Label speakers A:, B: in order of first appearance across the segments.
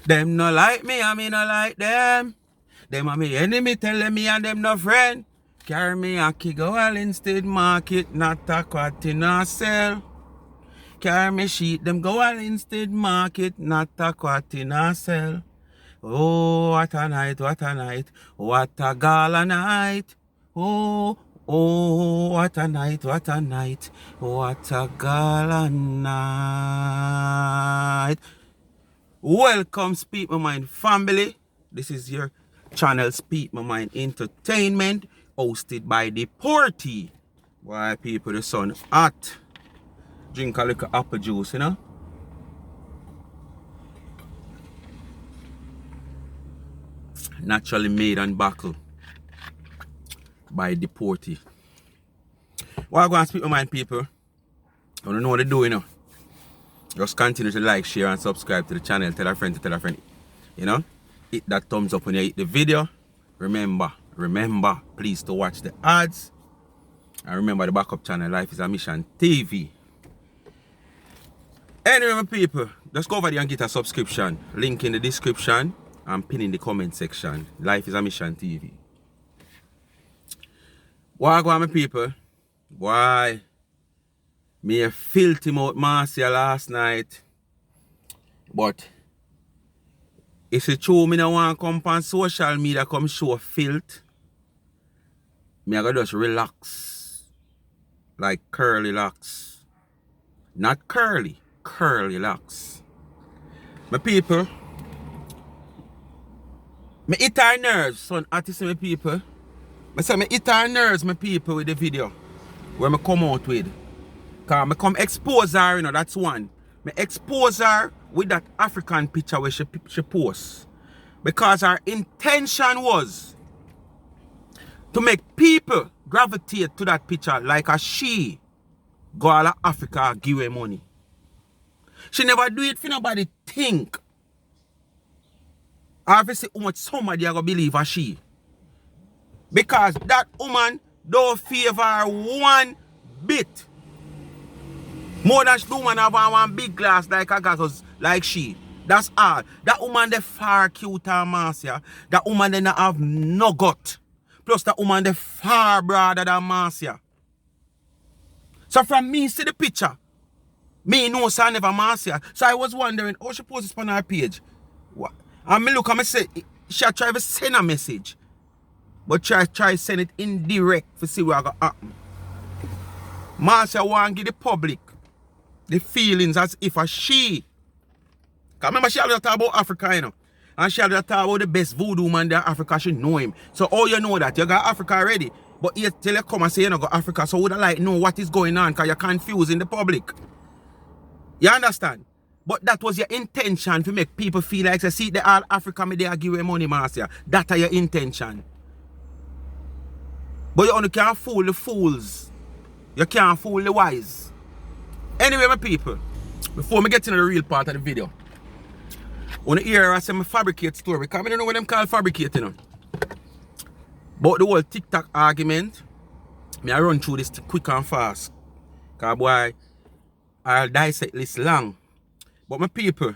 A: Them no like me and me no like them. Them are me enemy telling me and them no friend. Carry me a key go all instead market, not a quat in a sell. Carry me sheet, them go all instead market, not a quat in a sell. Oh, what a night, what a night, what a gala night. Oh, oh, what a night, what a night, what a gala night. Welcome, Speak My Mind family. This is your channel, Speak My Mind Entertainment, hosted by the Porty. Why people, the sun hot. Drink a little apple juice, you know. Naturally made and bottled by the Porty. Why I go and Speak My Mind, people? I don't know what to do, you know. Just continue to like, share, and subscribe to the channel. Tell a friend to tell a friend. You know, hit that thumbs up when you hit the video. Remember, please to watch the ads. And remember the backup channel, Life is a Mission TV. Anyway, my people, just go over there and get a subscription. Link in the description and pin in the comment section. Life is a Mission TV. Why go on, my people? Why? Me a filthy mouth Marcia last night. But if it's true, me no want to come on social media come show filth. Me I gotta just relax. Like curly locks. Not curly, curly locks. My people, me hit our nerves, son artist, my people. I say me hit our nerves, my people, with the video where me come out with. Cause I come expose her, you know, that's one. I expose her with that African picture where she posts. Because her intention was to make people gravitate to that picture like a she go all of Africa give her money. She never do it for nobody think. Obviously how much somebody are gonna believe a she. Because that woman don't favor her one bit. More than the woman have one big glass like a got like she. That's all. That woman they far cuter Marcia. That woman they not have no gut. Plus that woman they far broader than Marcia. So from me see the picture, me know so I never Marcia. So I was wondering how she post this on her page. What? And me look and me say she try to send a message. But try send it indirect to see what gonna happen. Marcia want to give the public the feelings as if a she. Cause remember she always talk about Africa, you know. And she always talk about the best voodoo man there in Africa, she know him. So all you know that, you got Africa already. But you tell you come and say you don't got Africa, so would I like know what is going on because you're confusing the public. You understand? But that was your intention to make people feel like, say, see the all Africa me they give you money, Marcia. That are your intention. But you only can't fool the fools. You can't fool the wise. Anyway, my people, before me get into the real part of the video, on the hear I say my fabricate story, because I don't know what them call fabricating. You know. But the whole TikTok argument, me I run through this quick and fast. Because boy, I'll dissect this long. But my people,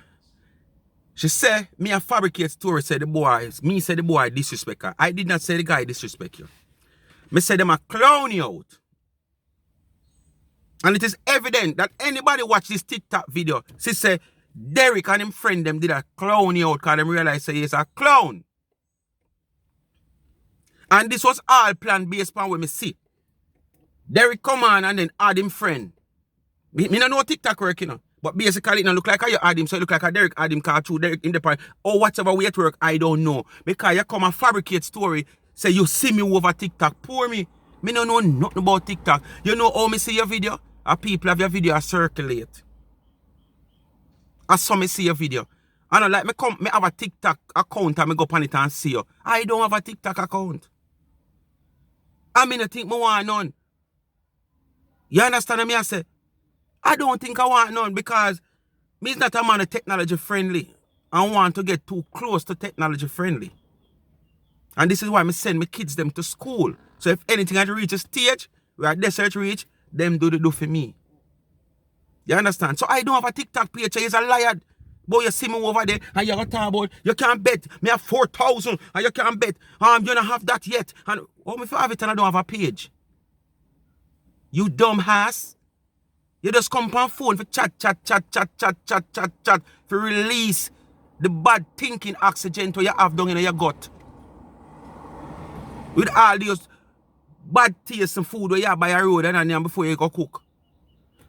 A: she say me a fabricate story, say the boy, me say the boy disrespect her. I did not say the guy disrespect you. Me say them a clown you out. And it is evident that anybody watch this TikTok video, she say Derek and him friend them did a clown you out because them realize say he's a clown. And this was all planned based on what me see. Derek come on and then add him friend. Me don't know TikTok work, you know. But basically it don't look like how you add him, so it look like a Derek add him car through Derek in the part. Or whatever way it work, I don't know. Because you come and fabricate story, say you see me over TikTok. Poor me. Me don't know nothing about TikTok. You know how me see your video? People have your video circulate. I saw me see your video. I don't like me have a TikTok account and me go on it and see you. I don't have a TikTok account. I mean I think me want none. You understand me? I say I don't think I want none because me is not a man of technology friendly. I want to get too close to technology friendly. And this is why I send my kids them to school. So if anything I reach a stage where they search reach, them do the do for me. You understand? So I don't have a TikTok page. He's a liar. Boy, you see me over there and you got talk about you can't bet. Me have 4,000 and you can't bet. You don't have that yet. And if I have it and I don't have a page? You dumb ass. You just come on phone for chat, for release the bad thinking oxygen to you have down in your gut. With all those bad taste and food where you have by a road and before you go cook.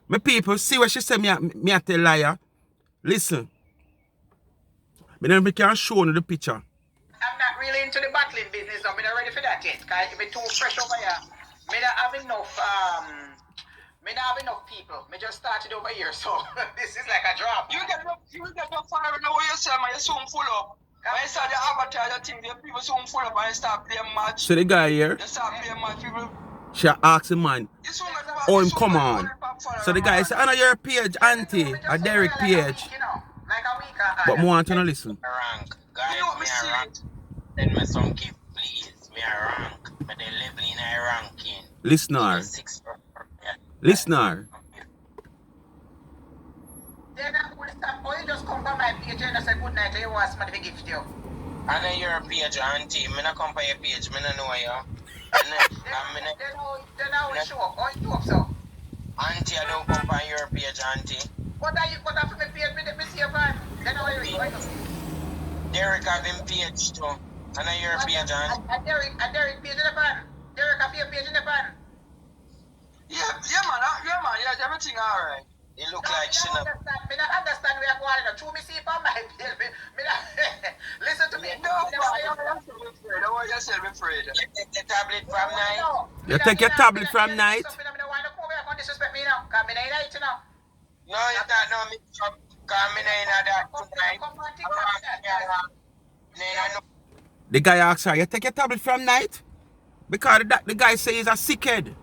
A: My people, see what she said, me a tell liar. Listen. Me then we can show you the picture.
B: I'm not really into the battling business, I'm not ready for that yet. Cause I'm too fresh over here. Me not have enough people. Me just started over here, so this is like a drop. You get no fire in the way yourself, man. You're soon full up. When you start the advertise, I think the people soon full up and you start playing match.
A: So the guy here,
B: you start playing match, people.
A: She asked him, man, oh, him come on. So the guy said, I know your page, auntie, a Derek page. But more want to know listen.
C: Rank. Guys, me a rank. Then my son give please. Me a rank. But they level in a ranking.
A: Listener. Listener.
B: Then I will stop. Or you just come by my page and say good night and you want somebody to gift you.
C: I know your page, auntie. Me not come by your page. Me not know you.
B: Then I will show up. Or you show up, so.
C: Auntie, I don't come by your page, auntie.
B: What are you got after me page? Me see your man. Then I will read.
C: Derek have him page too. I know your page, auntie.
B: And Derek page in the pan. Derek have your page in the pan. Yeah, man, everything alright.
C: It look like she not.
B: Me not understand where you're going. True, me see it on my page. Me not listen to me. No, don't want yourself afraid.
C: You take the tablet from night.
A: You take your tablet from night.
B: Disrespect me now. Cause me not in it now.
C: No, you don't know me. Cause me not in that tonight.
A: The guy asks her, you take your tablet from night? Because the guy says he's a sickhead.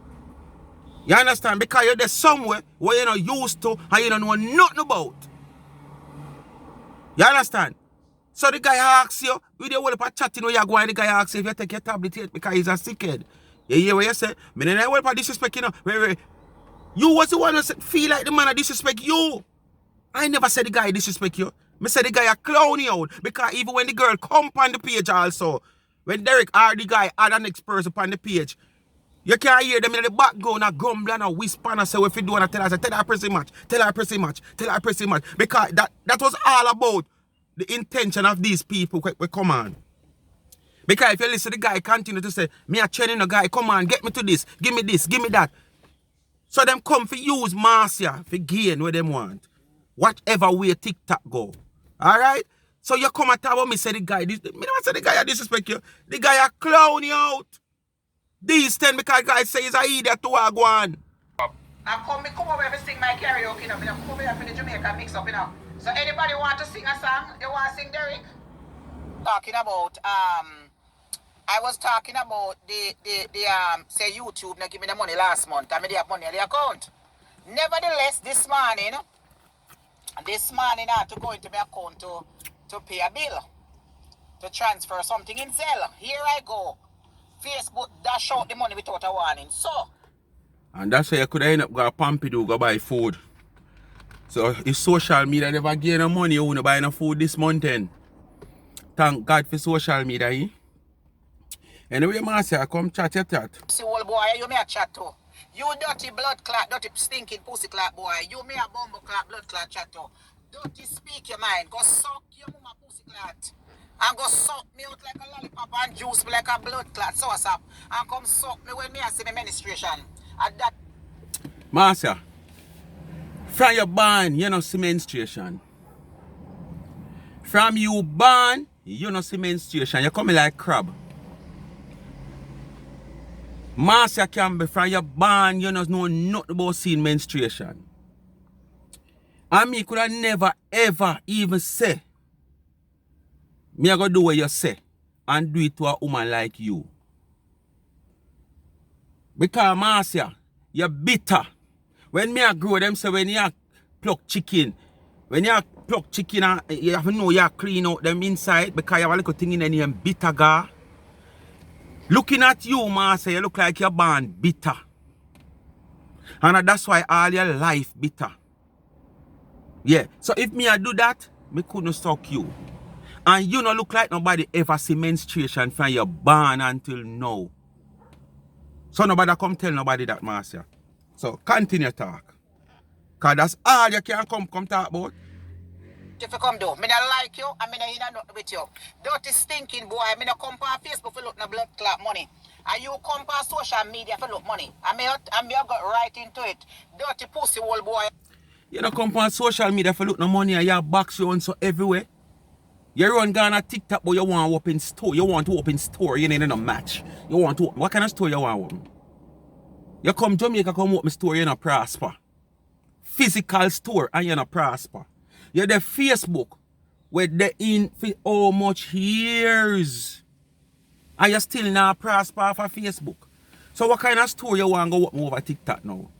A: You understand? Because you're there somewhere where you're not used to and you don't know nothing about. You understand? So the guy asks you, with your whole up chatting where you're going, the guy asks you if you take your tablet yet because he's a sickhead. You hear what you say? Me then I whole up disrespect, you know. Wait. You was the one who feel like the man disrespect you. I never said the guy disrespect you. Me said the guy a clown you out. Because even when the girl come on the page also, when Derek or the guy add the next person on the page, you can't hear them in the background a grumble and a whisper and say if you do and tell her pressing match, tell her pressing match. Because that was all about the intention of these people we come on. Because if you listen, the guy continue to say, me a training a guy, come on, get me to this, give me that. So them come for use Marcia for gain what them want. Whatever way TikTok go. Alright? So you come and talk about me say the guy, me don't say the guy disrespect you. The guy a clown you out. These 10 because guys say he's a idiot to go on.
B: I come over here to sing my karaoke now. I come over here for the Jamaican mix up, you know. So anybody want to sing a song? You want to sing, Derek? Talking about I was talking about the say YouTube not give me the money last month. I made the money on the account. Nevertheless, this morning I had to go into my account to pay a bill. To transfer something in Zelle. Here I go. Facebook dash out the money without a warning. So.
A: And that's why you could end up going to Pompidou go buy food. So if social media never gain no money, you won't buy no food this month then. Thank God for social media, eh? Anyway, Marcia, come chat.
B: See, old boy, you may a chat too. You dirty blood clot, dirty stinking pussy clot boy. You may a bumble clot, blood clot chat too. Dirty speak your mind. Go suck your mama pussy clot. And go suck me out like a lollipop and juice me like a blood clot. So what's up? And come suck me when me I see my menstruation. And that.
A: Marcia, from your born, you know see menstruation. From you born, you know see menstruation. You coming like crab. Marcia can be from your born, you know nothing about seeing menstruation. And me could have never ever even say, me I go do what you say and do it to a woman like you. Because Marcia, you're bitter. When me I grow, them say when you pluck chicken, you have to know you clean out them inside because you have a little thing in the name bitter gar. Looking at you, Marcia, you look like you're born bitter. And that's why all your life bitter. Yeah. So if me I do that, Me couldn't suck you. And you don't look like nobody ever see menstruation from your born until now. So nobody come tell nobody that, Marcia. So continue talk. Because that's all you can come talk about.
B: If you come do, me not like you, and me not in nothing with you. Dirty stinking boy, me not come on Facebook for look no blood clot money. And you come on social media for look money. And me got right into it. Dirty pussy old boy.
A: You don't come on social media for look no money and you box you on so everywhere. You run down a TikTok, but you want to open store. You want to open store, you need no match. You want to open. What kind of store you want to open? You come Jamaica, come open store, you not prosper. Physical store and you not prosper. You the Facebook where they in for how much years. And you still not prosper for Facebook. So what kind of store you want to go open over TikTok now?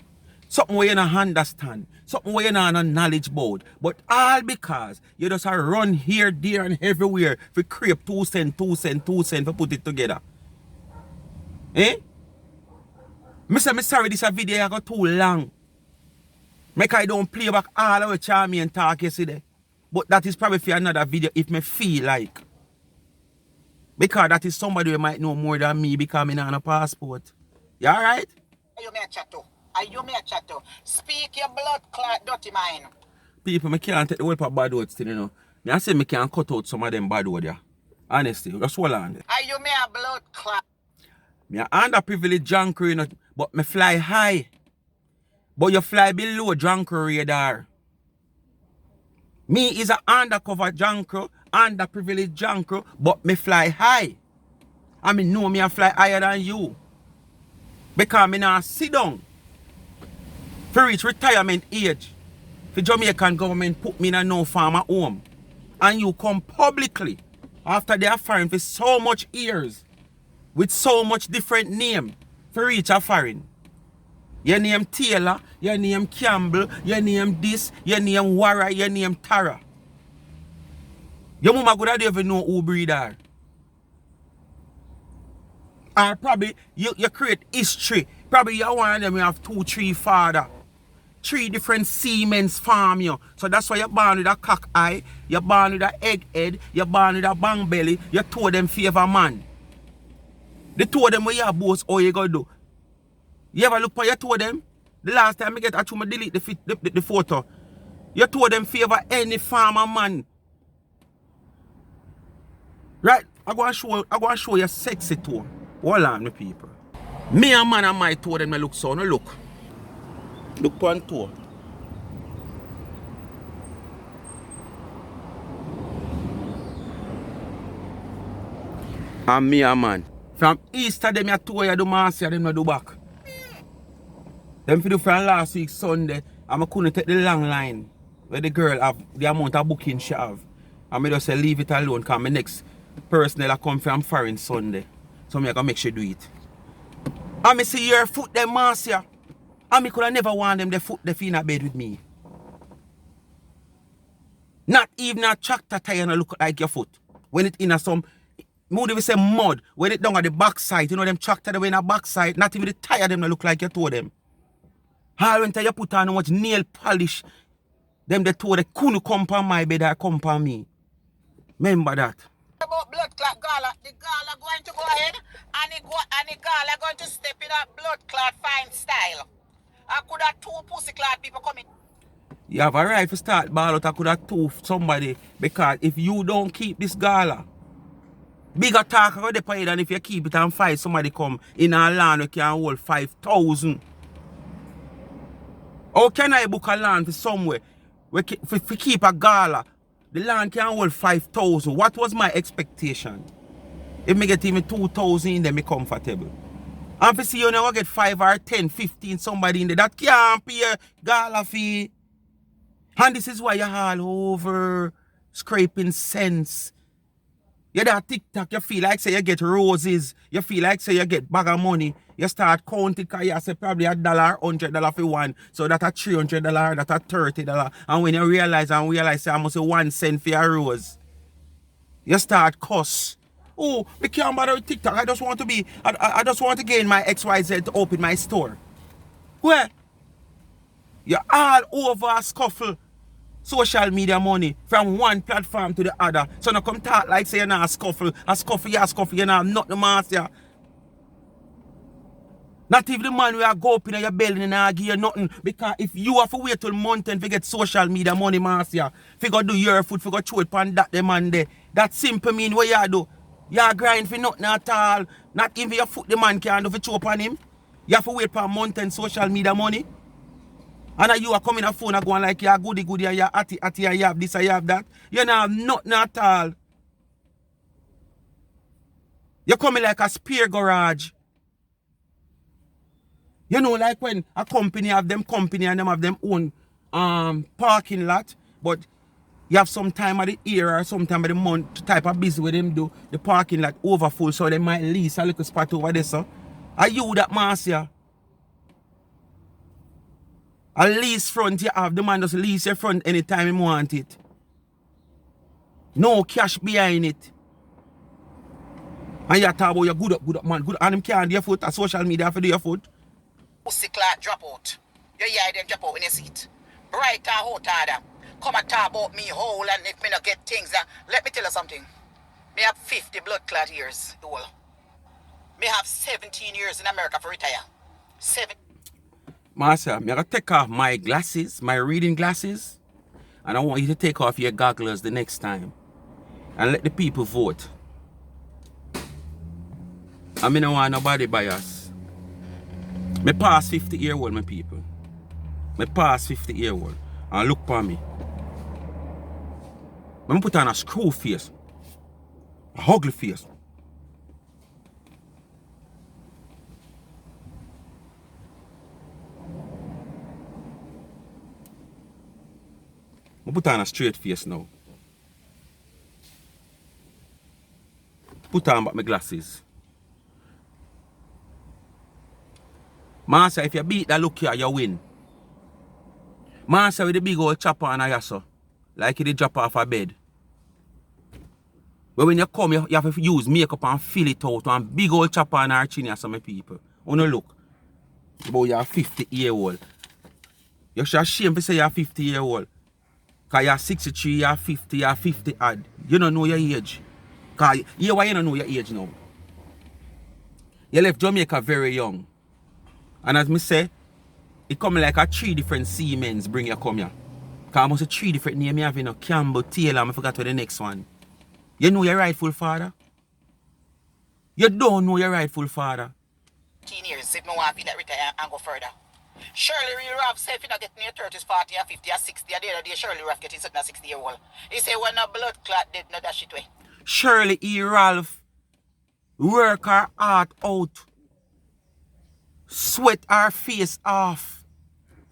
A: Something where you don't understand. Something where you don't have knowledge about. But all because you just run here, there, and everywhere for create 2 cents, 2 cents, 2 cents for put it together. Eh? Me say, me sorry, this video got too long. Make I don't play back all of the charming and talk yesterday. But that is probably for another video if me feel like. Because that is somebody who might know more than me because I'm on a passport. You alright?
B: You may chat to. You may chat to. Speak your blood clot dirty mind.
A: People, me can't take the whole of bad words still, you know. Me I say me can cut out some of them bad words, yeah. Honestly, just hold on.
B: You may a blood clot.
A: Me a underprivileged junker, you know, but me fly high. But you fly below junker radar. Me is a undercover junker, underprivileged junker, but me fly high. I mean, know me a fly higher than you. Because me now sit down. For reach retirement age. The Jamaican government put me in a no farmer home. And you come publicly after they are foreign for so much years. With so much different name. For reach a foreign. Your name Taylor, your name Campbell, your name this, your name Warra, your name Tara. Your mama could have even know who breed her. Or probably you create history. Probably you one of them you have 2, 3 father. 3 different Siemens farm you. So that's why you're born with a cock eye, you're born with a egg head, you're born with a bang belly, you told them favor man. They told them what you have both all you gotta do. You ever look for you told them? The last time I get actually delete the photo. You told them favor any farmer man. Right? I'm going to show you sexy too. Hold on, my people. Me and man and my told them I look so. No look. Look on tour. And me and man. From Easter them you told you do Marcia, them no do back. Them for do from last week Sunday, and I couldn't take the long line where the girl have the amount of booking she have. And I just say leave it alone because my next person that come from foreign Sunday. So I can make sure do it. And I see your foot them Marcia. And I could have never want them the foot they in a bed with me. Not even a tractor tire look like your foot. When it in a some mood we say mud, when it down at the backside, you know them tractor they in a backside, not even the tire them look like you told them. All when you put on how much nail polish, them they told they couldn't come on my bed or come on me. Remember that.
B: About blood clot gala, the gala going to go ahead and the gala going to step in a blood clot fine style. I could have 2 pussy clot people coming.
A: You have a right to start ball out, I could have 2 somebody because if you don't keep this gala, bigger talk about the pay than if you keep it and fight somebody come in a land who can hold 5,000. How can I book a land for somewhere for keep a gala? The land can hold 5,000. What was my expectation? If me get even 2,000 then me comfortable. And if see you never get 5 or 10, 15 somebody in there that can't pay a gala fee. And this is why you're all over scraping cents. You that TikTok, you feel like say you get roses, you feel like say you get bag of money, you start counting because you say probably $1, $100 for one, so that a $300, that a $30. And when you realize say I must say 1 cent for a rose, you start cuss. Oh, we can't bother with TikTok. I just want to gain my XYZ to open my store. Where? You're all over a scuffle. social media money from one platform to the other. So now come talk like say you're not a scuffle, you're not nothing, master. Not even the man where go up in your belly and give you nothing. Because if you have to wait till mountain to get social media money, master, figure do your food, figure throw it pan that the man there. That simple mean what you do. You grind for nothing at all. Not even your foot the man can do for throw upon him. You have to wait for mountain social media money. And you are coming on phone and going like you're goody and you're atty, and you have this and you have that. You don't have nothing at all. You're coming like a spare garage. You know, like when a company have them company and them have them own parking lot, but you have some time of the year or some time of the month type of business with them do the parking lot overfull, so they might lease a little spot over there, so. Are you that master? A lease front you have, the man just lease your front anytime he want it. No cash behind it. And you talk about your good up, man, good up. And him can't do your foot, a social media for do your foot.
B: Pussy clot drop out. You hear them drop out in your seat. Bright and hot harder. Come and talk about me whole and if me not get things. Let me tell you something. Me have 50 blood clot years. Whole. Me have 17 years in America for retire. 7.
A: Master, I'm going to take off my glasses, my reading glasses. And I want you to take off your goggles the next time. And let the people vote. I mean, I don't want nobody bias. Me pass 50-year-old, my people. Me pass 50-year-old. And look for me. I put on a screw face. A ugly face. I put on a straight face now. Put on back my glasses. Master, if you beat that look here, you win. Master with the big old chopper on a yasso. Like you did drop off a bed. But when you come, you have to use makeup and fill it out. And big old chopper on our chin, some people. Wanna look. But you're 50-year-old. You should shame to say you're 50-year-old. Because you're 63, you're 50, you're 50 odd. You don't know your age. Because you don't know your age now. You left Jamaica very young. And as me say, it come like a 3 different Siemens bring you come here. Because I must have 3 different names. You have, you know, Campbell, Taylor, I forgot what the next one. You know your rightful father? You don't know your rightful father.
B: 10 years, if I want to that retire and go further. Surely real Rav say if you not getting your 30s, 40 or 50 or 60 or the other day, surely Rav getting something 60-year-old. He say when a blood clot dead, no dash it way.
A: Surely he Ralph work her heart out. Sweat her face off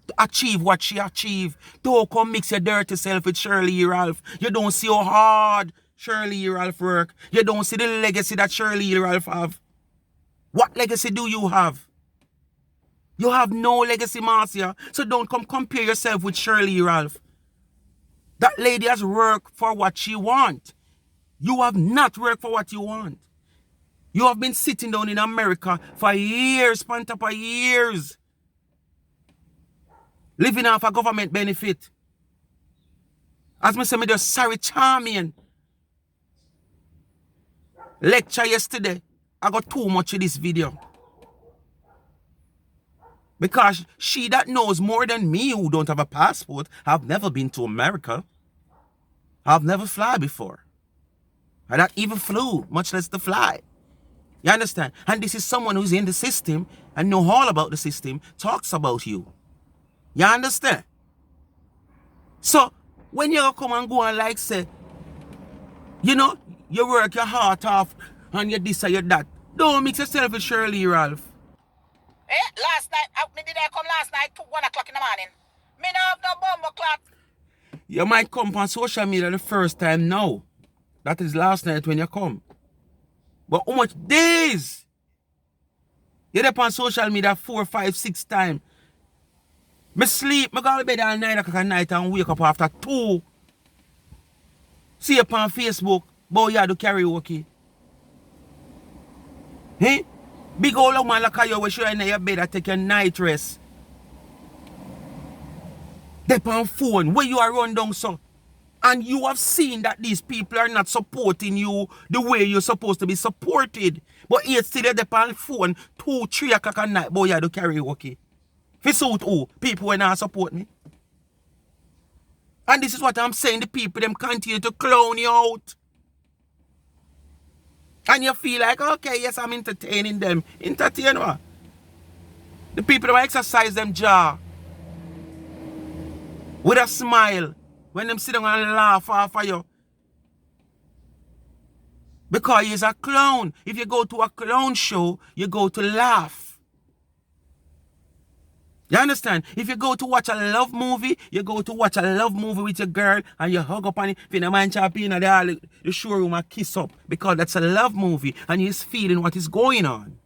A: to achieve what she achieved. Don't come mix your dirty self with Shirley Ralph. You don't see how hard Shirley Ralph work. You don't see the legacy that Shirley Ralph have. What legacy do you have? You have no legacy, Marcia. So don't come compare yourself with Shirley Ralph. That lady has worked for what she wants. You have not worked for what you want. You have been sitting down in America for years, on top of years. Living off a government benefit. As I say, me just sorry charming. Lecture yesterday. I got too much of this video. Because she that knows more than me who don't have a passport, have never been to America. I've never fly before. I not even flew, much less to fly. You understand? And this is someone who's in the system and know all about the system, talks about you. You understand? So, when you come and go and like say, you know, you work your heart off and you this and you that, don't mix yourself with Shirley Ralph.
B: Last night, did I come last night to 1 o'clock in the morning? Me no have no bomb clock.
A: You might come on social media the first time now. That is last night when you come. But how much days? You're up on social media 4, 5, 6 times. Me sleep, me go to bed at 9 o'clock at night and wake up after 2. See you on Facebook, boy, you do karaoke. Hey? Big old man like you, we show you in your bed and take your night rest. They on phone where you are run down so. And you have seen that these people are not supporting you the way you're supposed to be supported. But yet still they're on phone 2, 3 o'clock at night, boy, you do karaoke. For suit who? People when not support me. And this is what I'm saying, the people them continue to clown you out. And you feel like, okay, yes, I'm entertaining them. Entertain what? The people that exercise them jaw with a smile when them sit down and laugh off of you. Because he's a clown. If you go to a clown show, you go to laugh. You understand? If you go to watch a love movie, you go to watch a love movie with your girl and you hug up on it. If you don't mind chopping in the showroom and kiss up. Because that's a love movie and he's feeling what is going on.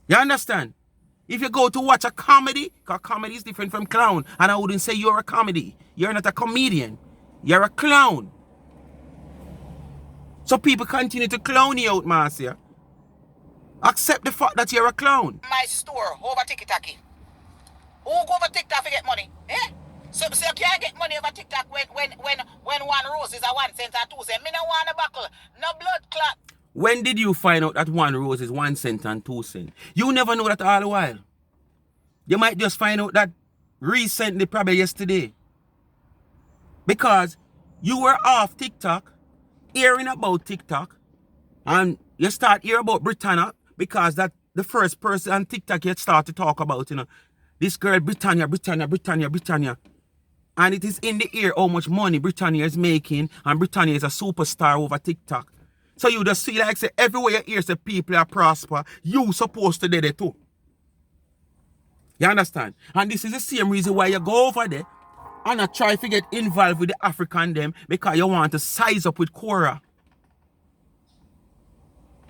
A: You understand? If you go to watch a comedy, because comedy is different from clown. And I wouldn't say you're a comedy. You're not a comedian. You're a clown. So people continue to clown you out, Marcia. Accept the fact that you're a clown.
B: My store over TikTok. Who go over TikTok to get money? Eh? So you can't get money over TikTok when 1 rose is a 1 cent or 2 cents. Me no want a buckle. No blood clot.
A: When did you find out that 1 rose is 1 cent and 2 cents? You never know that all the while. You might just find out that recently, probably yesterday. Because you were off TikTok, hearing about TikTok, and you start hearing about Britannia, because that the first person on TikTok you start to talk about, you know, this girl Britannia. And it is in the air how much money Britannia is making, and Britannia is a superstar over TikTok. So you just feel like say everywhere you hear say people are prosper, you supposed to do that too. You understand? And this is the same reason why you go over there and I try to get involved with the African them, because you want to size up with Cora.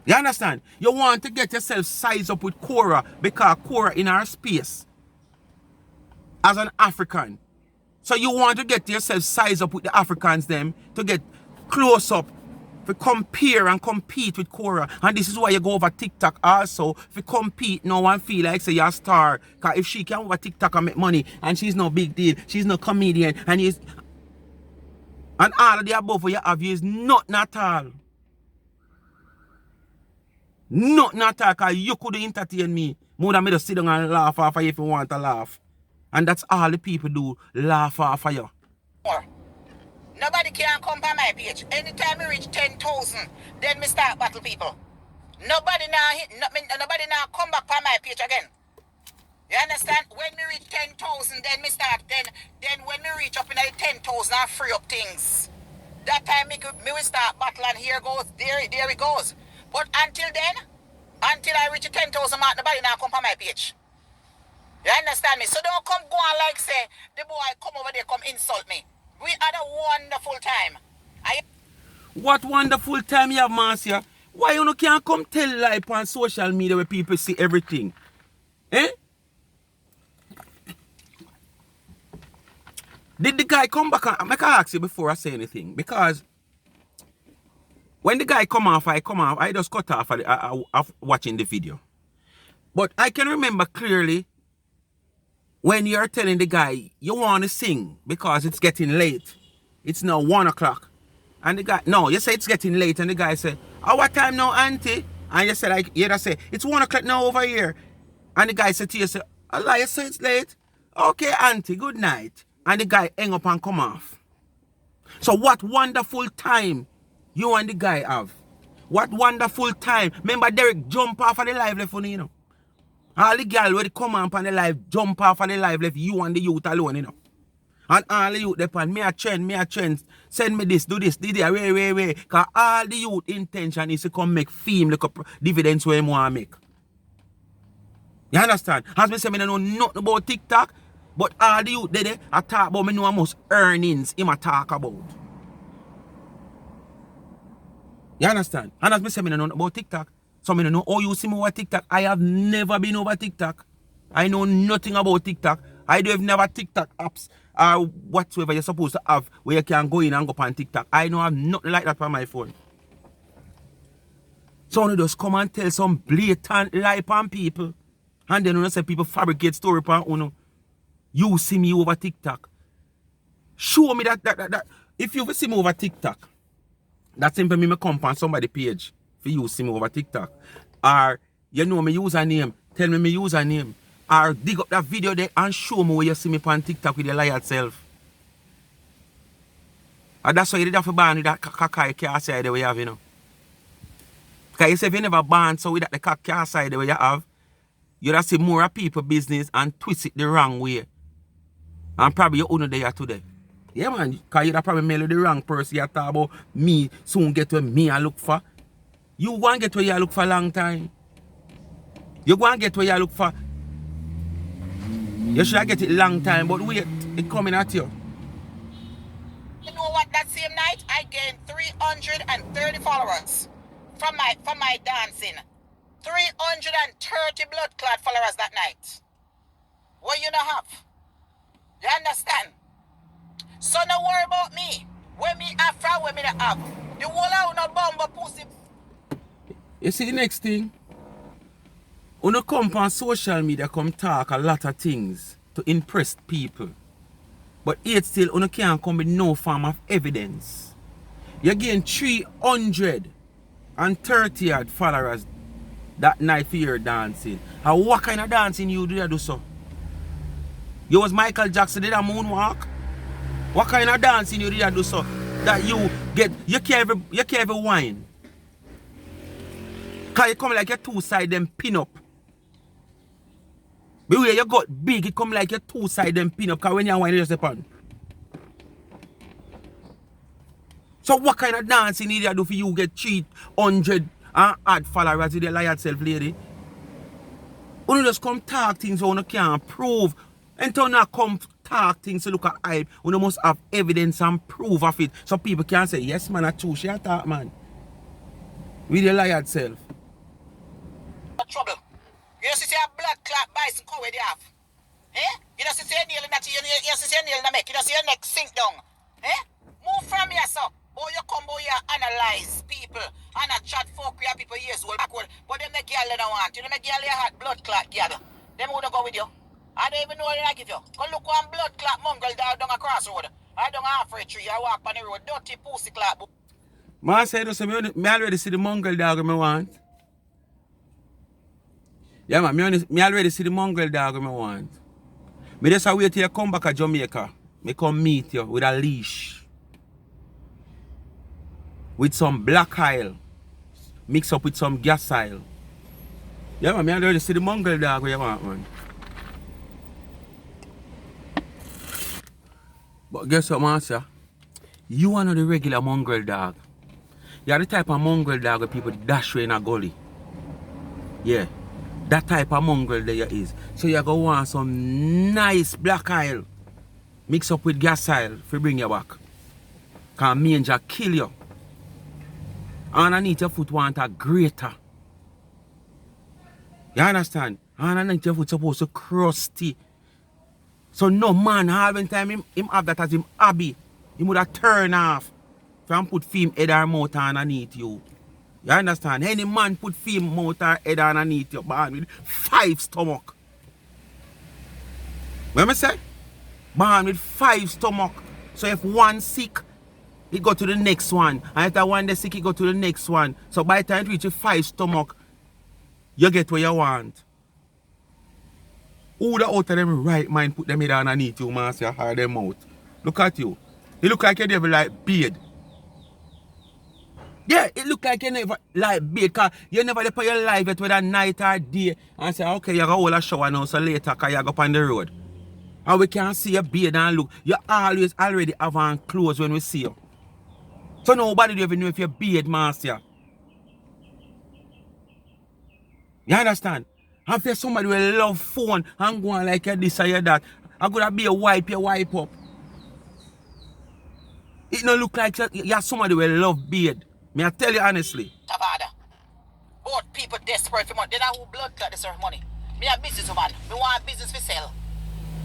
A: You understand? You want to get yourself sized up with Cora, because Cora in our space as an African. So you want to get yourself sized up with the Africans them to get close up, to compare and compete with Cora. And this is why you go over TikTok also, to compete. No one feel like say you're a star. Because if she can over TikTok and make money and she's no big deal, she's no comedian, and all of the above what you have is nothing at all. Nothing at all, because you could entertain me more than me to sit down and laugh off of you if you want to laugh. And that's all the people do, laugh off of you.
B: Nobody can come by my page. Anytime we reach 10,000, then me start battle people. Nobody now come back by my page again. You understand? When we reach 10,000, then me start. Then when we reach up in the 10,000, I free up things. That time me will start battle, and here goes, there it goes. But until then, until I reach the 10,000 mark, nobody now come by my page. You understand me? So don't come go on like say the boy come over there come insult me. We had a wonderful time.
A: What wonderful time you have, Marcia? Why you no can't come tell life on social media where people see everything? Eh? Did the guy come back and I can ask you before I say anything? Because when the guy come off, I just cut off of watching the video. But I can remember clearly when you're telling the guy you want to sing because it's getting late. It's now 1 o'clock. And the guy, no, you say it's getting late, and the guy said, oh, what time now, auntie? And you said, like, you just say, it's 1 o'clock now over here. And the guy said to you, Allah, you say it's late? Okay, auntie, good night. And the guy hang up and come off. So what wonderful time you and the guy have. What wonderful time. Remember Derek jump off of the live left for you know. All the girls when they come on the live, jump off of the live left, you and the youth alone, you know. And all the youth, they pan, me a trend, send me this, do that, way. Because all the youth intention is to come make fame, like dividends where you want to make. You understand? As me say, I don't know nothing about TikTok, but all the youth there, I talk about me know how much earnings him a talk about. You understand? And as me say, I don't know about TikTok. So I don't know how you see me over TikTok. I have never been over TikTok. I know nothing about TikTok. I don't have never TikTok apps or whatsoever you're supposed to have where you can go in and go on TikTok. I don't have nothing like that on my phone. So you just come and tell some blatant lie on people. And then you say people fabricate story upon uno. You see me over TikTok. Show me that. If you see me over TikTok, that's simply me come on somebody page for you see me over TikTok. Or you know my username, tell me my username. Or dig up that video there and show me where you see me on TikTok with your liar self. And that's why you did have to ban with that caca car side the way you have, you know. Because you say if you never ban so with that the car side the way you have, you'd have see more people business and twist it the wrong way. And probably you own there today. Yeah, man, because you'd probably mail the wrong person. You talk about me, soon get where me I look for. You go and get where you look for a long time. You go and get where you look for. You should get it long time, but wait, it coming at you.
B: You know what? That same night, I gained 330 followers from my dancing. 330 blood clot followers that night. What you not have? You understand? So no worry about me. When me have from when me not have. The whole out no bumble pussy.
A: You see the next thing? When you come on social media, come talk a lot of things to impress people. But yet still, you can't come with no form of evidence. You gain 330 odd followers that night for your dancing. And what kind of dancing you do so? You was Michael Jackson did a moonwalk? What kind of dancing you do so? That you can't even whine. Cause you come like your two side them pin up. But where you got big, it come like your two side them pin up. Cause when you whine, you just upon. So what kind of dancing you do for you get 300 and add followers with the liar self lady? You just come talk things so you can't prove. Until now come talk things to look at hype, you must have evidence and proof of it. So people can say, yes man, that's true, she a talk man. With the liar self.
B: Trouble. You see a blood clot bicycle where they have. Eh? You don't see a nail in that, you see a nail in the neck, you don't see your neck sink down. Eh? Move from here, so. Boy, you come boy here analyze people and a chat folk with people years old backward. But them the girl they don't want. You know the girl they had blood clot gather. Them wouldn't go with you. I don't even know what I give you. Go look one blood clot mongrel down a crossroad. I don't halfway tree. I walk on the road. Dirty pussy clot.
A: Man said so me already see the mongrel dog I want. Yeah man, me already see the mongrel dog I want. Me just wait till you come back to Jamaica. Me come meet you with a leash. With some black oil. Mix up with some gas oil. Yeah man, me already see the mongrel dog where you want, man. But guess what, Master? You are not the regular mongrel dog. You are the type of mongrel dog where people dash you in a gully. Yeah. That type of mongrel there is. So you go want some nice black oil. Mix up with gas oil to bring you back. Because manger kill you. Underneath your foot want a grater. You understand? Underneath your foot supposed to crusty. So no man half time him have that as him hobby. He would have turn off. From put film head or mouth underneath you. You understand? Any man put film mouth or head underneath you, born with 5 stomach. What I say? Born with 5 stomach. So if one sick, he go to the next one. And if that one is sick, he go to the next one. So by the time you reach 5 stomach, you get what you want. Who the out of them right mind put them head underneath you, man, so you hide them out. Look at you. You look like you never like beard. Yeah, it look like you never like beard, because you never put your life yet whether night or day and say, okay, you go hold a shower now, so later because you go up on the road. And we can see your beard and look. You always already have on clothes when we see you. So nobody do even know if your beard, master. You understand? And if there's somebody who love phone and go on like this or that, I'm gonna be a wipe up. It don't look like you're somebody who love beard. May I tell you honestly?
B: Tabada. Both people desperate for money. They don't have blood clot deserve money. Me a businesswoman. Me want business for sell.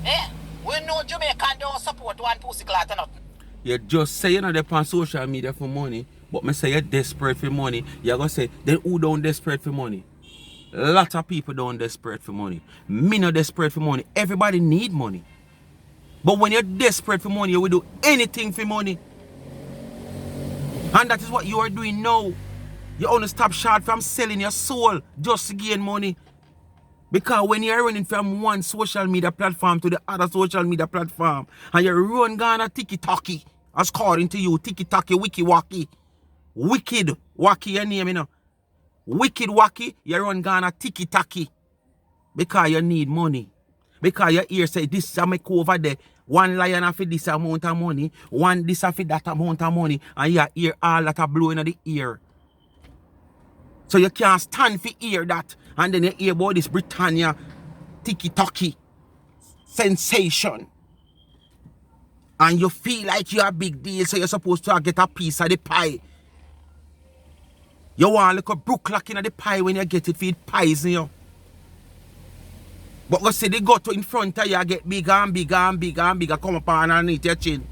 B: Eh? We know Jamaican don't support one pussy clot or nothing.
A: You just say you're not on social media for money, but me say you're desperate for money. You're gonna say, then who don't desperate for money? A lot of people don't desperate for money. Me not desperate for money. Everybody need money. But when you're desperate for money, you will do anything for money. And that is what you are doing now. You only stop short from selling your soul just to gain money. Because when you're running from one social media platform to the other social media platform, and you run gonna tiki-taki, according to you, tiki-taki, wiki-waki, wicked wacky your name, you know. Wicked wacky, you run gonna tiki-taki. Because you need money. Because your ear say, this is make over there. One lion for this amount of money, one this for that amount of money, and your ear all that are blowing in the ear. So you can't stand for hear that. And then you hear about this Britannia tiki-taki sensation. And you feel like you're a big deal, so you're supposed to get a piece of the pie. You want like a brook in the pie when you get it, feed pies in you. But you see they go to in front of you, get bigger and bigger and bigger and bigger, come up underneath your chin.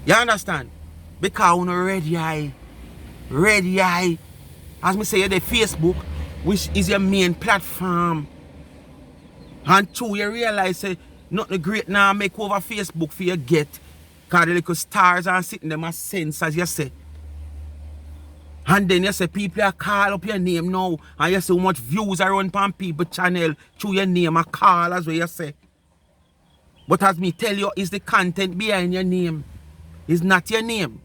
A: You understand? Because you're ready eye. Ready eye. As me say, the Facebook, which is your main platform. And two, you realize say, nothing great now make over Facebook for you get. Because the little stars are sitting them as sense, as you say. And then you say, people are call up your name now. And you say how much views are on people channel through your name and call, as what you say. But as me tell you, it's the content behind your name. It's not your name.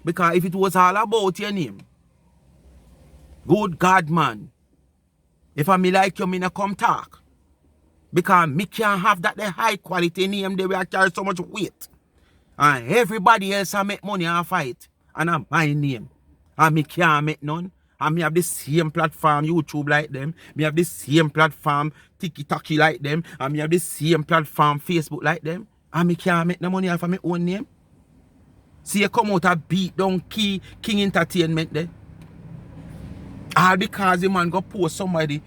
A: Because if it was all about your name, good God, man. If I me like you, me not come talk. Because me can't have that the high quality name they will carry so much weight. And everybody else I make money and fight. And I'm my name. And me can't make none. And me have the same platform YouTube like them. Me have the same platform TikTok like them. And me have the same platform Facebook like them. And me can't make no money off of my own name. See you come out a beat down King Entertainment there. All because the man go post somebody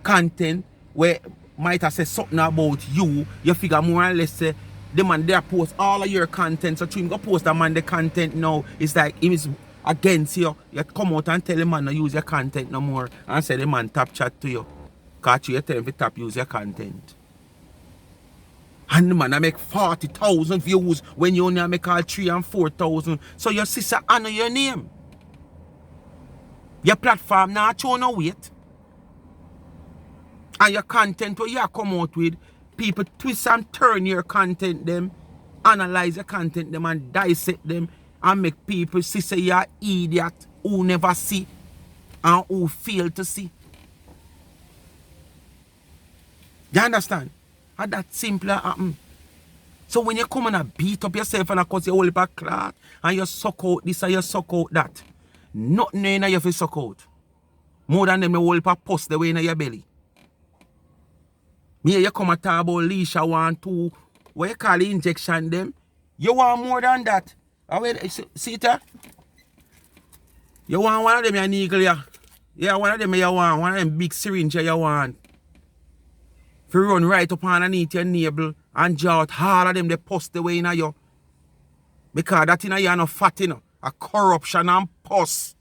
A: content where might have said something about you, you figure more or less say the man there post all of your content. So to him go post that man the content now. It's like him is against you. You come out and tell the man to use your content no more and say the man tap chat to you. Cause you tell him to tap use your content. And the man I make 40,000 views when you only make all 3,000 and 4,000. So your sister honor your name. Your platform not show no weight. And your content where you come out with, people twist and turn your content them, analyze your content them and dissect them and make people see say you're an idiot who never see and who fail to see. You understand? And that simply happen. So when you come and beat up yourself and cause you hold back cloth and you suck out this and you suck out that, nothing in you suck out. More than them you hold up pus the way in your belly. Me you come and talk about leash, I want to, what you call the injection them. You want more than that. See it here? You want one of them your needle yeah. Yeah, one of them you want, one of them big syringe you want. If you run right up underneath your navel and draw out all of them they pus the way in you. Because that in you no fat in a corruption and pus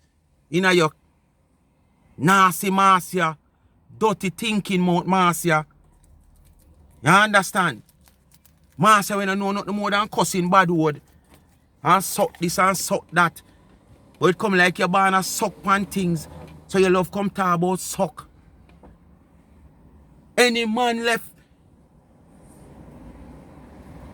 A: in your nasty marcia, dirty thinking mouth marcia. You understand? Marcia when I know nothing more than cussing bad word. And suck this and suck that. But it come like you're born a suck pan things. So your love come talk about suck. Any man left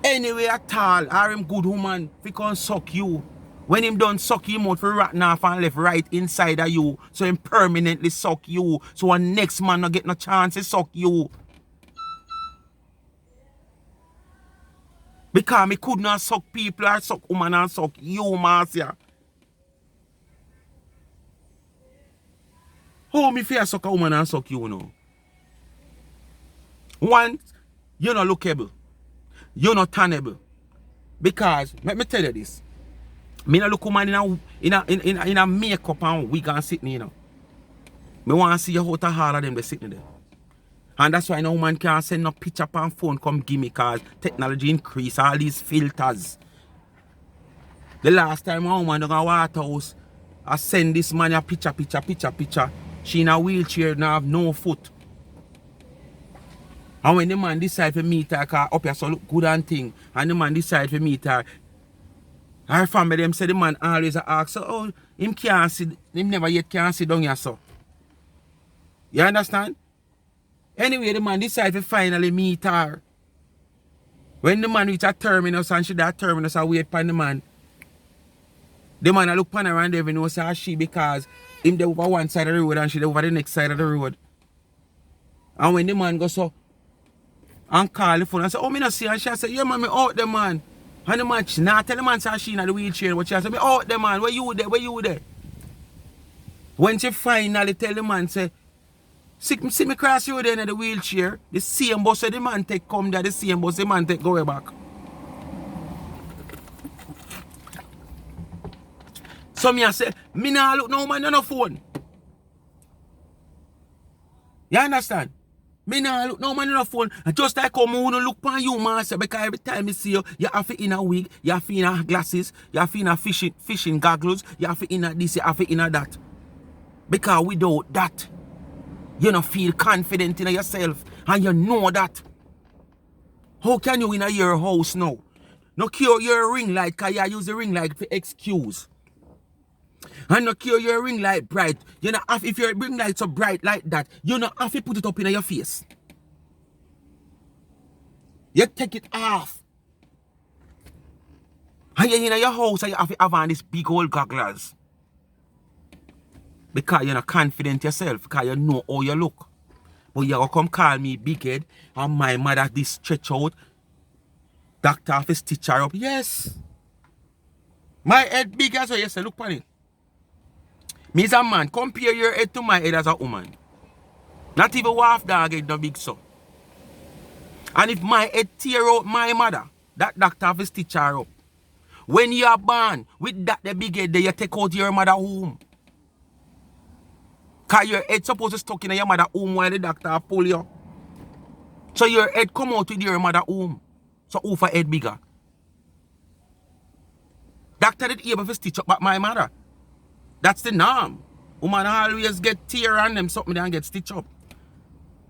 A: anywhere at all, or him good woman, he can suck you. When him done suck him out for rotten off and left right inside of you, so him permanently suck you. So a next man not get no chance to suck you. Because me could not suck people or suck woman and suck you, Marcia. How me fear suck a woman and suck you now? One, you're not lookable. You're not tannable. Because, let me tell you this. Me not look woman in a makeup and wig and sitting, you know. Me want to see you out of all of them they sitting there. And that's why no man can't send no picture on phone come give me because technology increase all these filters. The last time a woman down a Waterhouse, I send this man a picture. She in a wheelchair and have no foot. And when the man decide to meet her, cause up here so look good and thing, and the man decide to meet her family them say the man always ask, so, oh, him can't see, him never yet can't see down here, so. You understand? Anyway, the man decide to finally meet her. When the man reach a terminus and she that terminus and wait for the man I look pan her and they know say she because him they over one side of the road and she they over the next side of the road. And when the man goes so and call the phone and say, oh, me not see, and she say, yeah man, me out there man. And the man, she not tell the man say she in the wheelchair, but she say, me out there man, where you there? When she finally tell the man say, see me cross you there in the wheelchair, the same bus the man take come there, the same bus the man take go back. So me I say, me nah look no man on no phone. You understand? Me nah look no man on no phone. And just like how me wanna look on you, man, say, because every time I see you, you have to in a wig, you have to in a glasses, you have to in a fishing goggles, you have to in a this, you have to in a that. Because without that, you don't feel confident in yourself and you know that. How can you in your house now? No cure your ring light because you use the ring light for excuse. And no cure your ring light bright. You know, if your ring light so bright like that, you know have to put it up in your face. You take it off. And you're in your house and you have to have on this big old goggles. Because you're not confident yourself, because you know how you look. But you come call me big head and my mother this stretch out. Doctor have to stitch her up. Yes. My head big as well, yes, look on it. Me as a man, compare your head to my head as a woman. Not even half dog head no big so. And if my head tear out my mother, that doctor have to stitch her up. When you are born, with that the big head there, you take out your mother womb. Because your head supposed to stuck in your mother womb while the doctor pull you. So your head come out with your mother womb. So who for head bigger? Doctor did able to stitch up back my mother. That's the norm. Woman always get tear on them something and get stitched up.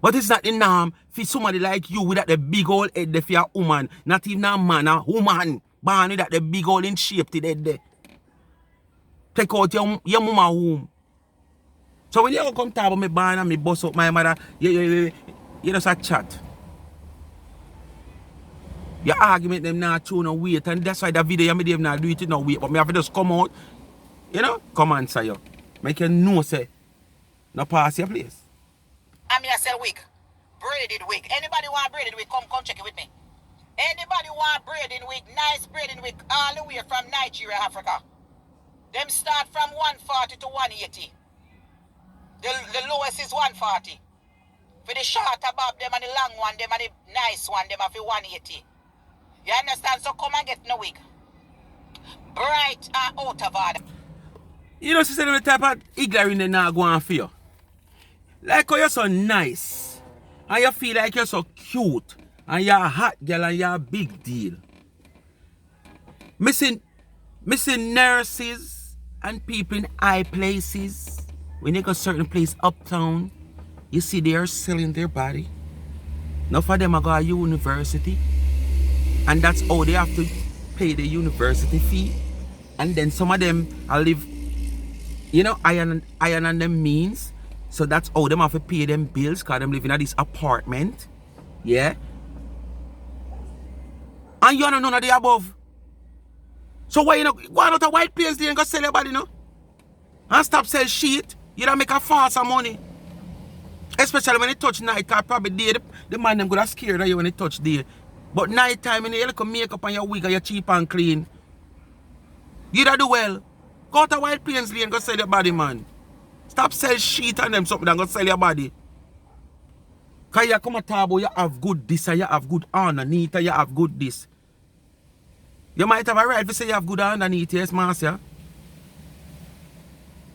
A: But it's not the norm for somebody like you with that the big old head there for a woman. Not even a man, a woman. Born with that the big old in shape to head there. Take out your mama womb. So when you come talk about me born and me bust up my mother, you just a chat. Your argument them not true no weight, and that's why the video you made them not do it no weight. But me have to just come out, you know, come answer you. Make you know say, no pass your place.
B: I mean I sell wig. Braided wig. Anybody want braided wig, come check it with me. Anybody want braiding wig, nice braiding wig, all the way from Nigeria, Africa. Them start from 140 to 180. The lowest is 140. For the short above them and the long one, them and the nice one, them are for 180. You understand? So come and get no wig. Bright and out of order.
A: You know, sister, the type of ignorant they not go on for you. Like how you're so nice. And you feel like you're so cute. And you're a hot girl and you're a big deal. Missing nurses and people in high places. When they go certain place uptown, you see they are selling their body. Now for them I go to university. And that's how they have to pay the university fee. And then some of them I live, you know, iron on them means. So that's how them have to pay them bills because them living at this apartment. Yeah. And you don't know none of the above. So why you know go out to white place there and go sell your body, no? And stop sell shit. You don't make a false of money. Especially when it touch night, because probably day, the man them gonna scared of you when it touch day. But night time, you look makeup on your wig and you're cheap and clean. You don't do well. Go to White Plains Lane and go sell your body, man. Stop sell shit on them something and go sell your body. Because you come and talk about you have good this and you have good underneath and you have good this. You might have a right to say you have good underneath, yes, Marcia.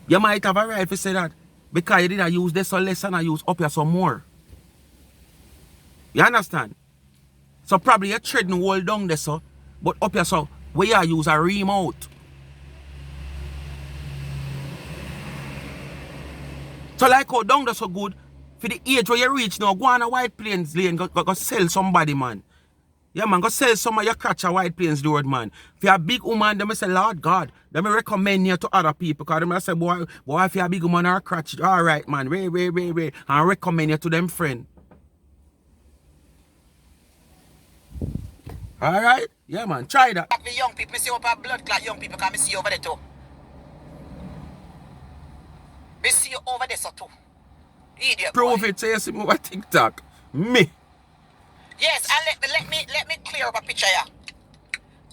A: You might have a right to say that. Because you didn't use this or less and I use up here some more. You understand? So probably you're treading wall down there, so, but up here so where you use a remote. So like how down there so good, For the age where you reach now, go on a White Plains lane, go sell somebody, man. Yeah, man, go sell some of your catch a White Plains road, man. If you're a big woman, them say, Lord God, them recommend you to other people. Because them say, boy, if you're a big woman or a crutch, all right, man, and recommend you to them friend. All right? Yeah, man, try that.
B: The young people, me see up a blood clot young people, can me see you over there too. Me see you over there so too. Idiot.
A: Prove
B: boy.
A: it, say you see me over TikTok. Me.
B: Yes, and let me clear up a picture here.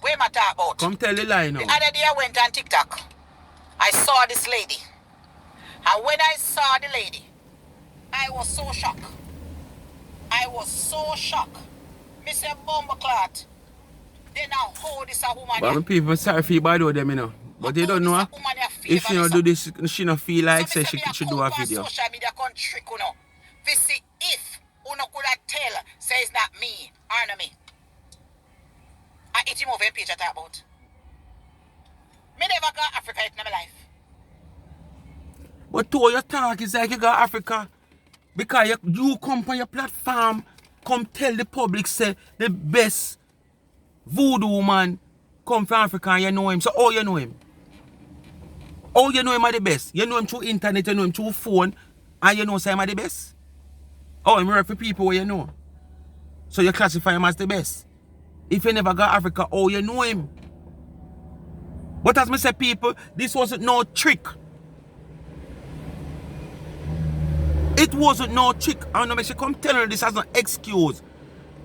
B: Where am I talking about?
A: Come tell the lie now.
B: The other day I went on TikTok. I saw this lady. And when I saw the lady, I was so shocked. I was so shocked. Me say bumble clot. Then I hold this a woman.
A: But people sorry for you bad with them, you know. But they don't know. If she don't do this, she don't feel like say she should do a video.
B: Social media can trick you know. We see if uno could tell say it's not me or not me. I eat him over a page I talk about. Me never got Africa in my life.
A: But to your talk is like you got Africa. Because you come on your platform, come tell the public say the best voodoo woman come from Africa and you know him. So how you know him? How you know him are the best? You know him through internet, you know him through phone, and you know say him are the best? Oh, him work for people where you know. So you classify him as the best. If you never got Africa, how you know him? But as I say people, this wasn't no trick. It wasn't no trick. I know she come tell her this as no excuse.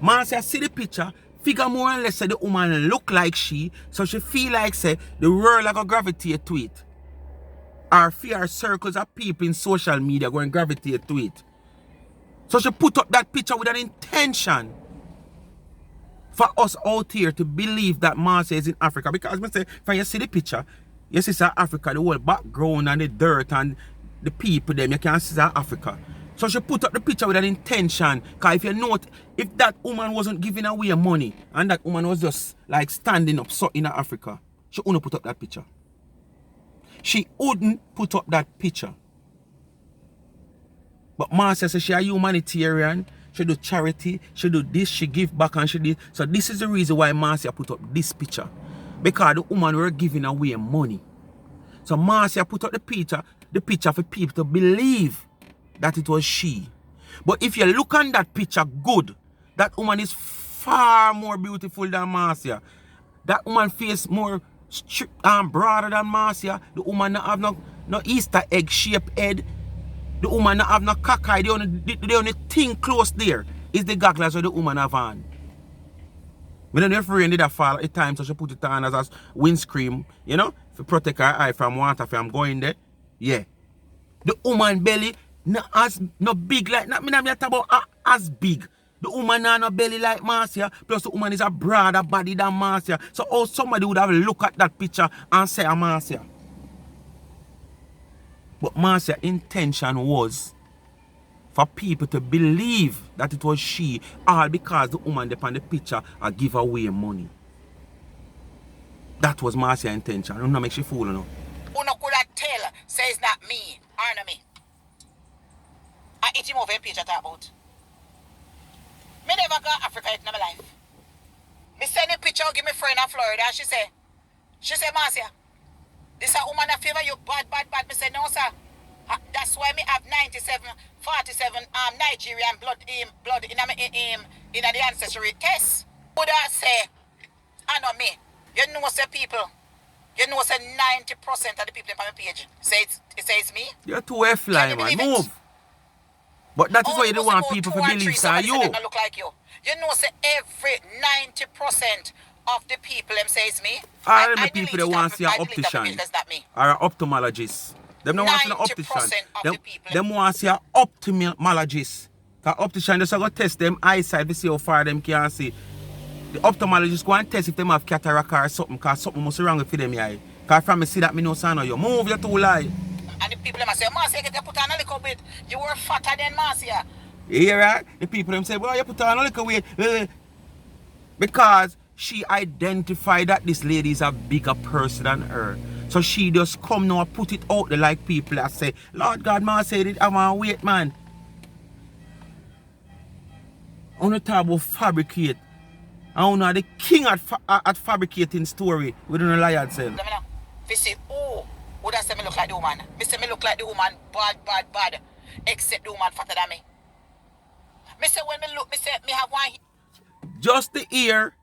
A: Man say I see the picture, figure more or less say the woman look like she, so she feel like say the world like a gravitate to it. Or fear circles of people in social media going gravitate to it. So she put up that picture with an intention for us out here to believe that Marcia is in Africa. Because I say, when you see the picture, you see Africa, the whole background and the dirt and the people them, you can see Africa. So she put up the picture with an intention. Because if you note, if that woman wasn't giving away money and that woman was just like standing up so in Africa, she wouldn't put up that picture. She wouldn't put up that picture. But Marcia says she a humanitarian, she do charity, she do this, she give back and she did. So this is the reason why Marcia put up this picture. Because the woman were giving away money. So Marcia put up the picture for people to believe that it was she. But if you look on that picture good, that woman is far more beautiful than Marcia. That woman face more broader than Marcia. The woman not have no Easter egg shaped head. The woman not have no cockeye. The only thing close there is the goggles that the woman have on. I don't know if rain did that fall at the time, so she put it on as a windscreen, you know, to protect her eye from water from going there. Yeah. The woman belly not as no big like not me not talk about as big. The woman not no belly like Marcia, plus the woman is a broader body than Marcia. So how somebody would have look at that picture and say a Marcia. But Marcia's intention was for people to believe that it was she, all because the woman upon the picture give away money. That was Marcia's intention. I don't know, make she fool, you know.
B: Uno could tell, say it's not me, or not me. I eat him over a page I talk about. Me never got Africa in my life. Me send a picture, give me friend in Florida, and she say, Marcia, this a woman a favor you bad. Me say, no, sir. That's why me have 47 Nigerian blood in the ancestry test. Would I say, I know me. You know say people. You know say 90% of the people on my page say it's me.
A: You're too fly, man. Move. It? But that is why you don't want people to believe that you.
B: Look like you. You know say every 90% of the people them say it's me.
A: All the people that want to see an optician or an ophthalmologist. Them don't want to see an optician. Them want to see an ophthalmologist. Because optician just go test them eyesight to see how far them can see. The ophthalmologist go and test if them have cataract or something, because something must be wrong with them eye. Because from me see that me no sign of you. Move, you too lie.
B: And the people them say, Marcia, you put on a little bit. You were fatter than Marcia.
A: Yeah, right? The people them say, well, you put on a little weight. Because she identified that this lady is a bigger person than her. So she just come now and put it out there like people that say, Lord God, man said it, I want to wait, man. I want to talk about fabricate. I want to know the king at fabricating story within a liar self.
B: If you see, oh, would I say me look like the woman? Me say me look like the woman bad. Except the woman fatter than me. Me say when me look, me say me have one.
A: Just the ear,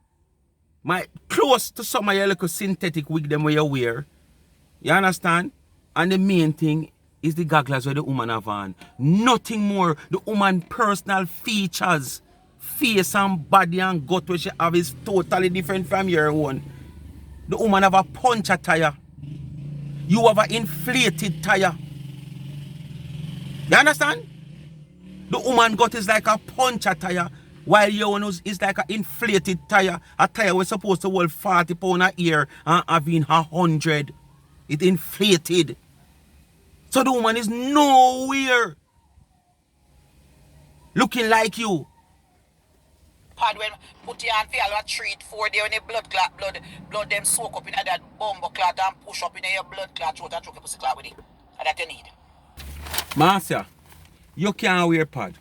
A: my close to some of your little synthetic wig them where you wear. You understand? And the main thing is the goggles where the woman have on. Nothing more. The woman personal features, face and body and gut where she have is totally different from your own. The woman have a puncher tire. You have an inflated tire. You understand? The woman gut is like a puncher tire, while your one is like an inflated tire. A tire was supposed to hold 40 pounds a year and having 100. It inflated. So the woman is nowhere looking like you.
B: Pad when put your hand for a treat 4 days when the blood them soak up in that bumbo clot and push up in your blood clot throat and choke your pussy clot with it. And that you need.
A: Marcia, you can't wear pad.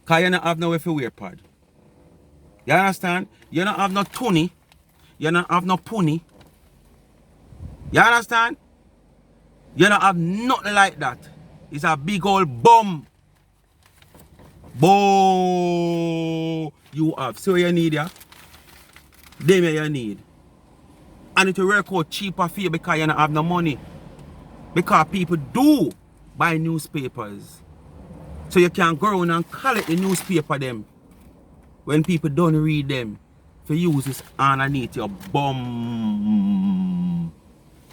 A: Because you don't have no way to wear pad. You understand? You don't have no Tunie. You don't have no Pony. You understand? You don't have nothing like that. It's a big old bum. Bo you have. See what you need, yeah? Them you need. And it will work out cheaper for you because you don't have no money. Because people do buy newspapers. So you can go around and collect the newspaper them when people don't read them. For use this underneath your bum.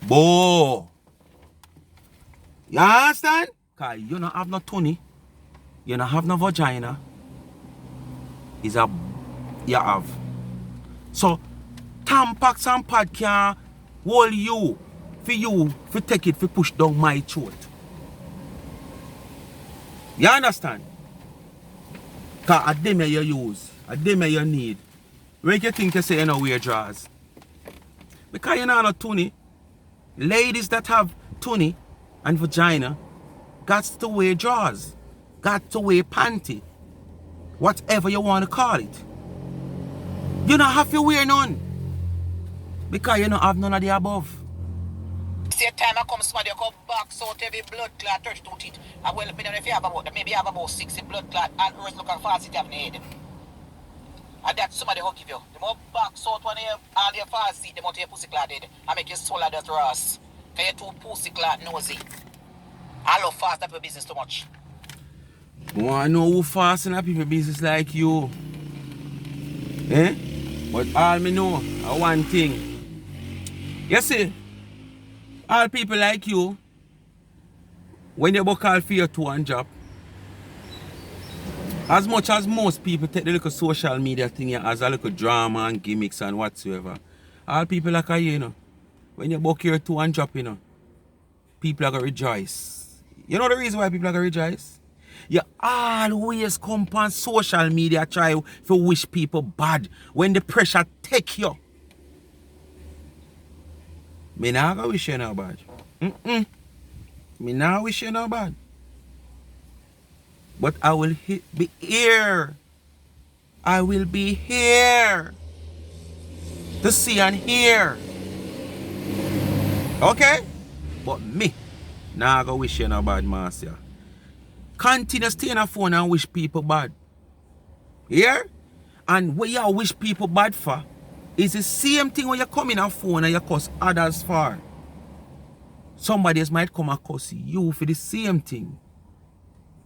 A: Bo. You understand? Because you don't have no Tunie. You don't have no vagina. Is a you have. So Tampax and pad can hold you for take it for push down my throat. You understand? Because a them you use, a them you need. When you think you say you know wear drawers? Because you know no Tunie. Ladies that have Tunie and vagina got to wear drawers. Got to wear panty. Whatever you want to call it. You don't have to wear none. Because you don't have none of the above.
B: See time I come somebody come back so every blood clot touch to it. I will if you have about maybe you have about 60 blood clot and rest look at fast it have in the head. And that's somebody will give you. The more back so when you all your fast seat, the more your pussy clot dead. I make you swallow the thrust. Because you're too pussy clot nosy. I love fast up your business too much.
A: I want to know who fast in a people business like you. Eh? But all me know are one thing. You see, all people like you, when you book all for your tour and job, as much as most people take the little social media thing here as a little drama and gimmicks and whatsoever, all people like you know, when you book your tour and job, you know, people are going to rejoice. You know the reason why people are going to rejoice? You always come on social media try to wish people bad when the pressure take you. Me not gonna wish you no bad. Me not wish you no bad. But I will be here. I will be here to see and hear. Okay? But me not gonna wish you no bad, Marcia. Continue stay on the phone and wish people bad. Here? And what you wish people bad for is the same thing when you come in a phone and you cuss others for. Somebody else might come and cuss you for the same thing.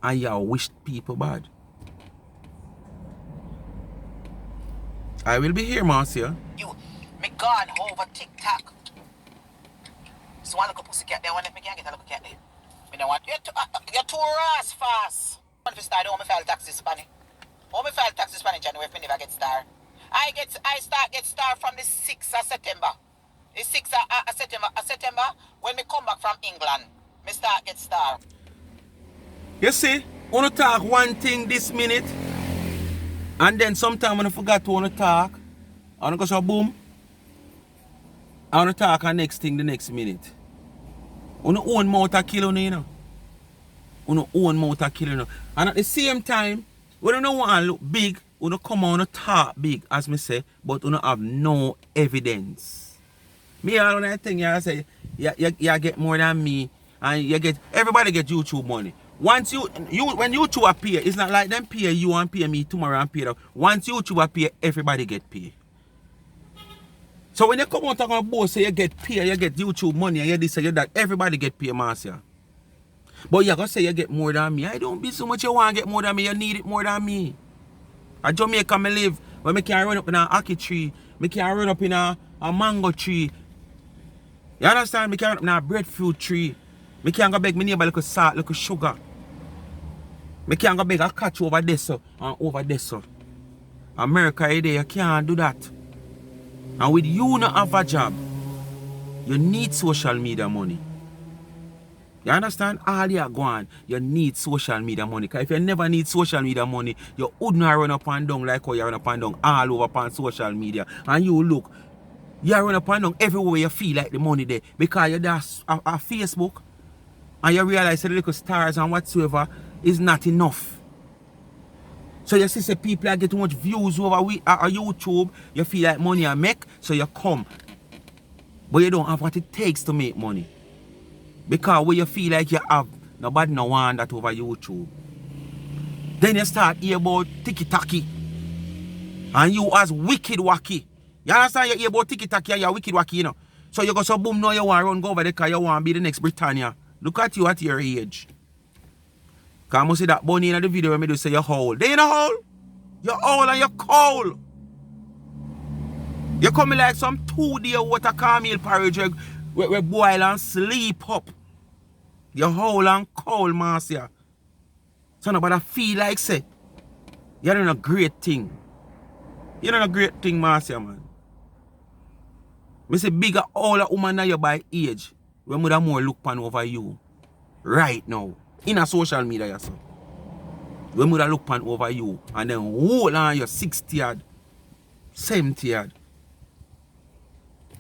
A: And you wish people bad. I will be here, Marcia.
B: You, me gone over TikTok. So I look a pussy cat there, one if me can get a look cat there. Me don't want you're too rash fast. I want to start, I want me file taxes Spanish. I want me file taxes Spanish January if me never get star. I start get star from the 6th of September. The 6th of September, when me come back from England, me start get star.
A: You see, I want to talk one thing this minute, and then sometime when I forgot to want to talk, I want to go so boom, I want to talk the next thing the next minute. I want to own mouth a kill you know. I want to own mouth a kill you know. And at the same time, When you don't want to look big, you don't come on and talk big, as me say, but you don't have no evidence. Me all that thing you say, you get more than me, and you get everybody get YouTube money. Once you when YouTube appear, it's not like them pay you and pay me tomorrow and pay them. Once YouTube appear, everybody get paid. So when you come out talking about say you get paid, you get YouTube money, and you this and you that, everybody get paid, Marcia. But you gonna say you get more than me. I don't be so much you want to get more than me, you need it more than me. At Jamaica me live, where me can run up in a ackee tree, me can run up in a mango tree. You understand? Me can run up in a breadfruit tree. Me can go beg me neighbor little salt, little sugar. Me can go beg a catch over there so and over there so. America you can't do that. And with you not have a job, you need social media money. You understand? All you are going, you need social media money. Because if you never need social media money, you wouldn't run up and down like how you run up and down all over upon social media. And you look, you run up and down everywhere you feel like the money there. Because you're there a Facebook and you realize the little stars and whatsoever is not enough. So you see people are getting much views over YouTube, you feel like money I make, so you come. But you don't have what it takes to make money. Because when you feel like you have, nobody no want that over YouTube. Then you start hear about tiki-taki. And you as wicked wacky. You understand? You hear about tiki-taki and you're wicked wacky, you know. So you go so boom, now you want to run go over there because you want to be the next Britannia. Look at you at your age. Because I must see that bunny in the video when I do say you howl. They in a hole. You howl and you cold. You coming like some 2-day water caramel porridge where boil and sleep up. You howl and cold, Marcia. So nobody feel like say, you're doing a great thing. You're doing a great thing, Marcia, man. I say bigger older woman than you by age, when would have more look pan over you. Right now. In a social media, yes. When would have look pan over you and then hold on your 60 yard, 70 yard.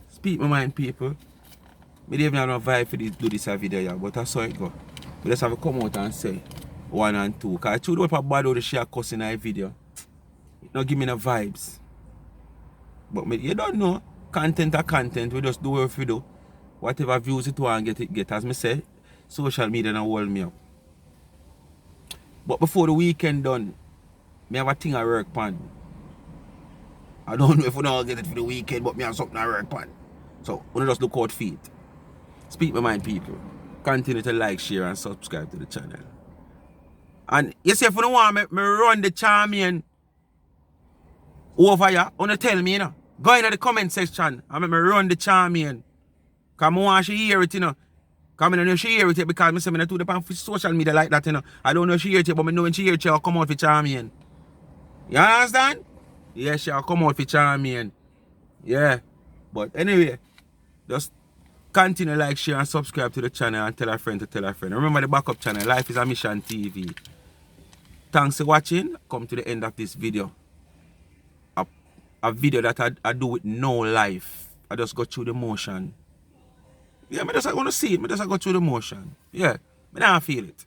A: Speak my mind, people. I don't even have no vibe for this, do this video, yeah, but I saw it go. We just have to come out and say 1 and 2. Because I told you what bad out the share cussing in a video. It don't give me no vibes. But you don't know. Content are content. We just do what we do. Whatever views it want get. As me say, social media don't hold me up. But before the weekend done, me have a thing I work on. I don't know if we don't get it for the weekend, but me have something I work on. So, we just look out for it. Speak my mind, people. Continue to like, share, and subscribe to the channel. And you see, if you don't want me run the champion over here, you want to tell me, you know. Go in the comment section and make me run the champion. Because I want to hear it, you know. Because I don't know if she hear it yet because I say I don't do the on social media like that, you know. I don't know if she hear it yet, but I know when she hear it, she'll come out for champion. You understand? Yeah, she'll come out for champion. Yeah. But anyway, just continue to like, share, and subscribe to the channel and tell a friend to tell a friend. Remember the backup channel, Life is a Mission TV. Thanks for watching. Come to the end of this video. A video that I do with no life. I just go through the motion. Yeah, I just want to see it. I just go through the motion. Yeah, I don't feel it.